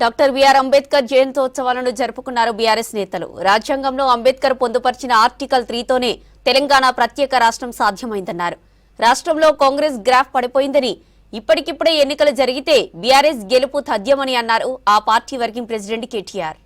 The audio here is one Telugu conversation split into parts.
డాక్టర్ బిఆర్ అంబేద్కర్ జయంతోత్సవాలను జరుపుకున్నారు బీఆర్ఎస్ నేతలు. రాజ్యాంగంలో అంబేద్కర్ పొందుపరిచిన ఆర్టికల్ 3తోనే తెలంగాణ ప్రత్యేక రాష్ట్రం సాధ్యమైందన్నారు. రాష్ట్రంలో కాంగ్రెస్ గ్రాఫ్ పడిపోయిందని, ఇప్పటికిప్పుడే ఎన్నికలు జరిగితే బీఆర్ఎస్ గెలుపు తథ్యమని అన్నారు ఆ party working president KTR.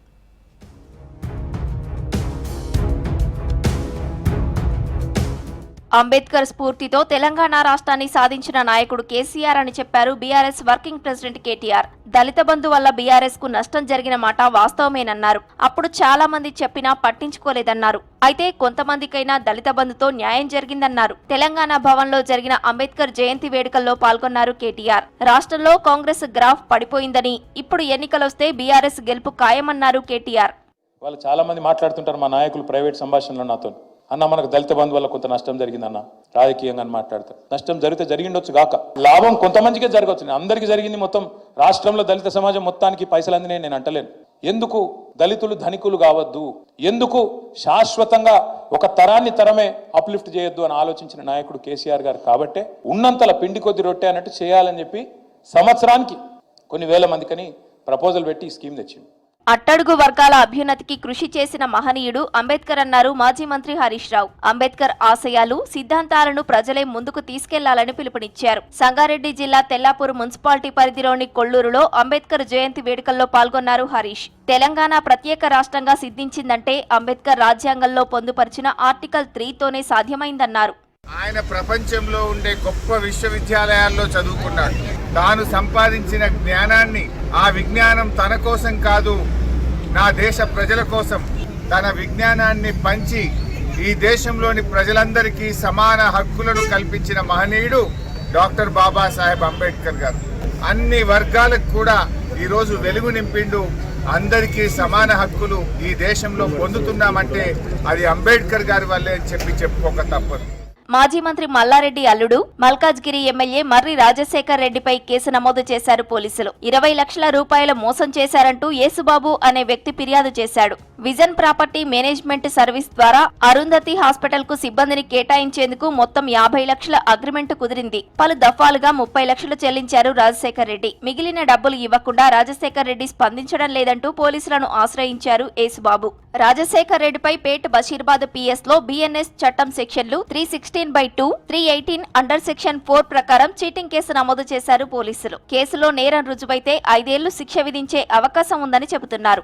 Ambedkar స్ఫూర్తితో తెలంగాణ రాష్ట్రాన్ని సాధించిన నాయకుడు కేసీఆర్ అని చెప్పారు బీఆర్ఎస్ వర్కింగ్ ప్రెసిడెంట్ కేటీఆర్. దళిత బంధు వల్ల బీఆర్ఎస్ కు నష్టం జరిగిన మాట వాస్తవమేనన్నారు. అప్పుడు చాలా మంది చెప్పినా పట్టించుకోలేదన్నారు. అయితే కొంతమందికైనా దళిత బంధుతో న్యాయం జరిగిందన్నారు. తెలంగాణ భవన్ లో జరిగిన అంబేద్కర్ జయంతి వేడుకల్లో పాల్గొన్నారు కేటీఆర్. రాష్ట్రంలో కాంగ్రెస్ గ్రాఫ్ పడిపోయిందని, ఇప్పుడు ఎన్నికలొస్తే బీఆర్ఎస్ గెలుపు ఖాయమన్నారు కేటీఆర్. వాళ్ళు చాలా మంది మాట్లాడుతుంటారు మా నాయకులు ప్రైవేట్ సంభాషణలో నాతో, అన్న మనకు దళిత బంధు వల్ల కొంత నష్టం జరిగిందన్న, రాజకీయంగా మాట్లాడతారు. నష్టం జరిగితే జరిగిండొచ్చు గాక, లాభం కొంతమందికే జరగవచ్చు. అందరికీ జరిగింది. మొత్తం రాష్ట్రంలో దళిత సమాజం మొత్తానికి పైసలు అందినాయి నేను అంటలేను. ఎందుకు దళితులు ధనికులు కావద్దు, ఎందుకు శాశ్వతంగా ఒక తరమే అప్లిఫ్ట్ చేయొద్దు అని ఆలోచించిన నాయకుడు కేసీఆర్ గారు. కాబట్టే ఉన్నంతల పిండి కొద్ది రొట్టె అన్నట్టు చేయాలని చెప్పి సంవత్సరానికి కొన్ని వేల మందికని ప్రపోజల్ పెట్టి ఈ స్కీమ్ తెచ్చింది. అట్టడుగు వర్గాల అభ్యున్నతికి కృషి చేసిన మహనీయుడు అంబేద్కర్ అన్నారు మాజీ మంత్రి హరీష్ రావు. అంబేద్కర్ ఆశయాలు, సిద్ధాంతాలను ప్రజలే ముందుకు తీసుకెళ్లాలని పిలుపునిచ్చారు. సంగారెడ్డి జిల్లా తెల్లాపూర్ మున్సిపాలిటీ పరిధిలోని కొల్లూరులో అంబేద్కర్ జయంతి వేడుకల్లో పాల్గొన్నారు హరీష్. తెలంగాణ ప్రత్యేక రాష్ట్రంగా సిద్ధించిందంటే అంబేద్కర్ రాజ్యాంగంలో పొందుపరిచిన ఆర్టికల్ 3తోనే సాధ్యమైందన్నారు. ఆయన ప్రపంచంలో ఉండే గొప్ప విశ్వవిద్యాలయాల్లో చదువుకున్నాడు. తాను సంపాదించిన జ్ఞానాన్ని, ఆ విజ్ఞానం తన కోసం కాదు, నా దేశ ప్రజల కోసం తన విజ్ఞానాన్ని పంచి ఈ దేశంలోని ప్రజలందరికీ సమాన హక్కులను కల్పించిన మహనీయుడు డాక్టర్ బాబాసాహెబ్ అంబేద్కర్ గారు. అన్ని వర్గాలకు కూడా ఈరోజు వెలుగు నింపిండు. అందరికీ సమాన హక్కులు ఈ దేశంలో పొందుతున్నామంటే అది అంబేద్కర్ గారి వల్లే అని చెప్పుకోక తప్పదు. మాజీ మంత్రి మల్లారెడ్డి అల్లుడు మల్కాజ్గిరి ఎమ్మెల్యే మర్రి రాజశేఖర్ రెడ్డిపై కేసు నమోదు చేశారు పోలీసులు. 20 లక్షల రూపాయల మోసం చేశారంటూ యేసుబాబు అనే వ్యక్తి ఫిర్యాదు చేశాడు. విజన్ ప్రాపర్టీ మేనేజ్మెంట్ సర్వీస్ ద్వారా అరుంధతి హాస్పిటల్ కు సిబ్బందిని కేటాయించేందుకు మొత్తం 50 లక్షల అగ్రిమెంట్ కుదిరింది. పలు దఫాలుగా 30 లక్షలు చెల్లించారు రాజశేఖర్ రెడ్డి. మిగిలిన డబ్బులు ఇవ్వకుండా రాజశేఖర్ రెడ్డి స్పందించడం లేదంటూ పోలీసులను ఆశ్రయించారు యేసుబాబు. రాజశేఖర్ రెడ్డిపై పేట్ బషీర్బాద్ పిఎస్ లో బిఎన్ఎస్ చట్టం సెక్షన్లు 316/2, 318 అండర్ సెక్షన్ 4 ప్రకారం చీటింగ్ కేసు నమోదు చేశారు పోలీసులు. కేసులో నేరం రుజువైతే 5 ఏళ్లు శిక్ష విధించే అవకాశం ఉందని చెబుతున్నారు.